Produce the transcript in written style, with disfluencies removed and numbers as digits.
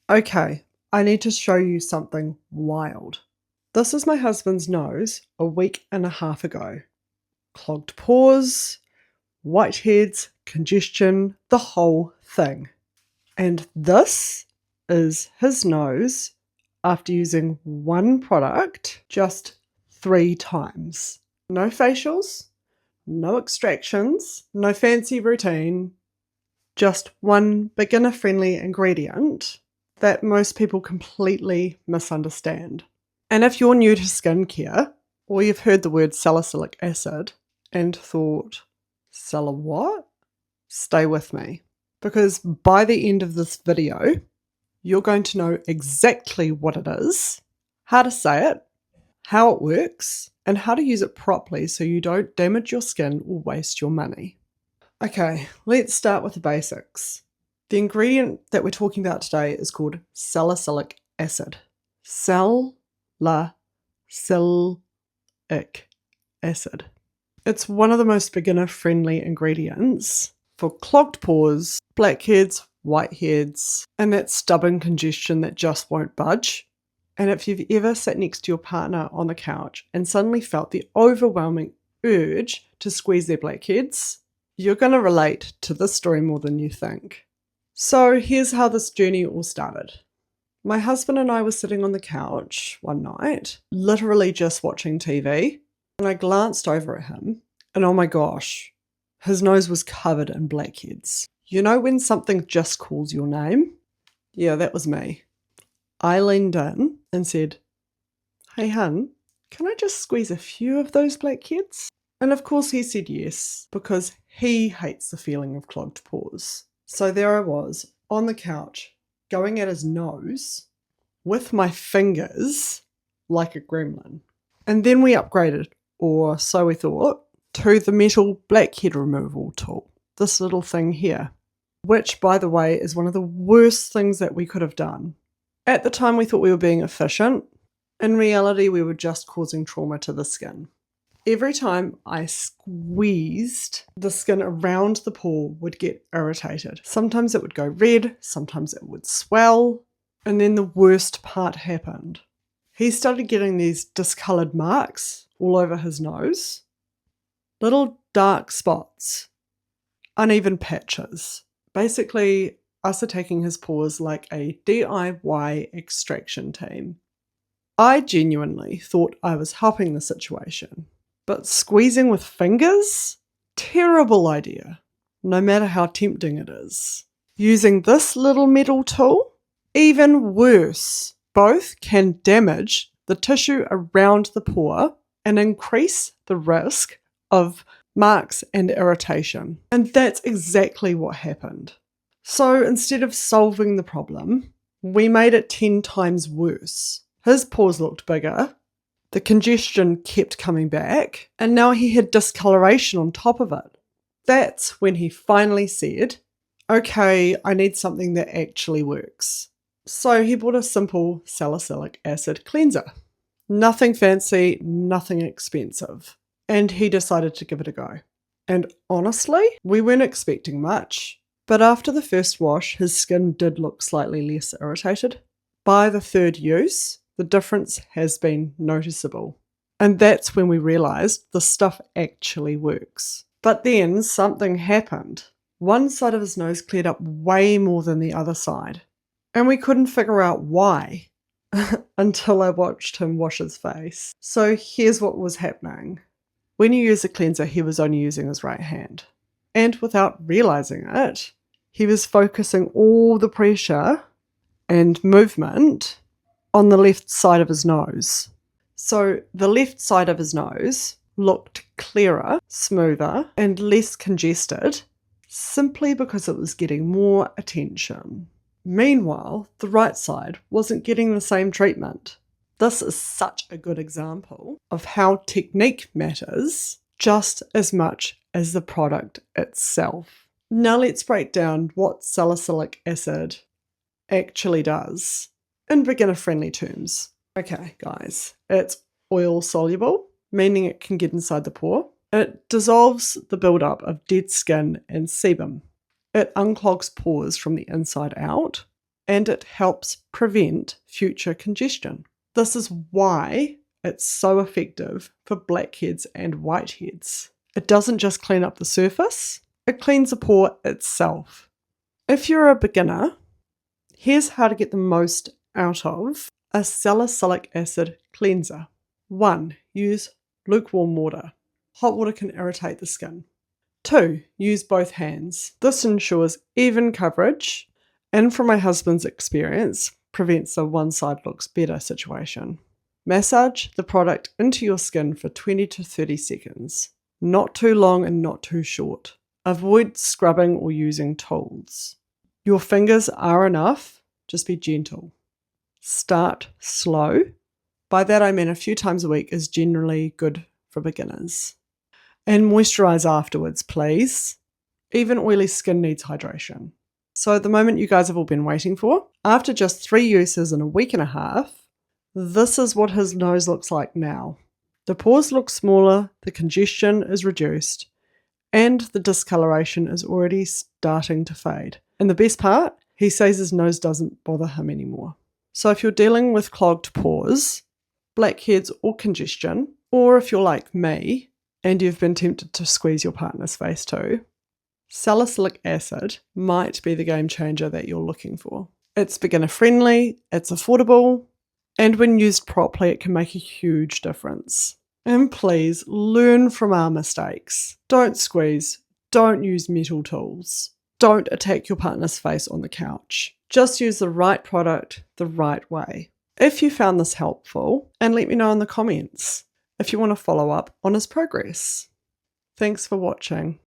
Okay, I need to show you something wild. This is my husband's nose a week and a half ago. Clogged pores, whiteheads, congestion, the whole thing. And this is his nose after using one product just 3 times. No facials, no extractions, no fancy routine, just one beginner-friendly ingredient that most people completely misunderstand. And if you're new to skincare, or you've heard the word salicylic acid and thought, "Sal what?" Stay with me, because by the end of this video, you're going to know exactly what it is, how to say it, how it works, and how to use it properly so you don't damage your skin or waste your money. Okay, let's start with the basics. The ingredient that we're talking about today is called salicylic acid. Salicylic acid. It's one of the most beginner-friendly ingredients for clogged pores, blackheads, whiteheads, and that stubborn congestion that just won't budge. And if you've ever sat next to your partner on the couch and suddenly felt the overwhelming urge to squeeze their blackheads, you're going to relate to this story more than you think. So here's how this journey all started. My husband and I were sitting on the couch one night, literally just watching TV, and I glanced over at him, and oh my gosh, his nose was covered in blackheads. You know when something just calls your name? Yeah, that was me. I leaned in and said, "Hey hun, can I just squeeze a few of those blackheads?" And of course he said yes, because he hates the feeling of clogged pores. So there I was, on the couch, going at his nose with my fingers like a gremlin. And then we upgraded, or so we thought, to the metal blackhead removal tool. This little thing here, which by the way is one of the worst things that we could have done. At the time we thought we were being efficient. In reality we were just causing trauma to the skin. Every time I squeezed, the skin around the pore would get irritated. Sometimes it would go red, sometimes it would swell, and then the worst part happened. He started getting these discoloured marks all over his nose, little dark spots, uneven patches. Basically, us attacking his pores like a DIY extraction team. I genuinely thought I was helping the situation. But squeezing with fingers? Terrible idea, no matter how tempting it is. Using this little metal tool? Even worse. Both can damage the tissue around the pore and increase the risk of marks and irritation. And that's exactly what happened. So instead of solving the problem, we made it 10 times worse. His pores looked bigger. The congestion kept coming back, and now he had discoloration on top of it. That's when he finally said, "Okay, I need something that actually works." So he bought a simple salicylic acid cleanser. Nothing fancy, nothing expensive. And he decided to give it a go. And honestly, we weren't expecting much. But after the first wash, his skin did look slightly less irritated. By the third use, the difference has been noticeable. And that's when we realised the stuff actually works. But then something happened. One side of his nose cleared up way more than the other side. And we couldn't figure out why until I watched him wash his face. So here's what was happening. When you use a cleanser, he was only using his right hand. And without realising it, he was focusing all the pressure and movement on the left side of his nose. So the left side of his nose looked clearer, smoother, and less congested, simply because it was getting more attention. Meanwhile, the right side wasn't getting the same treatment. This is such a good example of how technique matters just as much as the product itself. Now let's break down what salicylic acid actually does in beginner-friendly terms. Okay, guys, it's oil soluble, meaning it can get inside the pore. It dissolves the buildup of dead skin and sebum. It unclogs pores from the inside out. and it helps prevent future congestion. This is why it's so effective for blackheads and whiteheads. It doesn't just clean up the surface, it cleans the pore itself. If you're a beginner, here's how to get the most out of a salicylic acid cleanser. 1. Use lukewarm water. Hot water can irritate the skin. 2. Use both hands. This ensures even coverage and, from my husband's experience, prevents a one side looks better situation. Massage the product into your skin for 20 to 30 seconds. Not too long and not too short. Avoid scrubbing or using tools. Your fingers are enough, just be gentle. Start slow. By that I mean a few times a week is generally good for beginners. And moisturise afterwards, please. Even oily skin needs hydration. So the moment you guys have all been waiting for, after just 3 uses in a week and a half, this is what his nose looks like now. The pores look smaller, the congestion is reduced, and the discoloration is already starting to fade. And the best part, he says his nose doesn't bother him anymore. So if you're dealing with clogged pores, blackheads or congestion, or if you're like me and you've been tempted to squeeze your partner's face too, salicylic acid might be the game changer that you're looking for. It's beginner friendly, it's affordable, and when used properly it can make a huge difference. And please learn from our mistakes. Don't squeeze, don't use metal tools, don't attack your partner's face on the couch. Just use the right product the right way. If you found this helpful, and let me know in the comments if you want to follow up on his progress. Thanks for watching.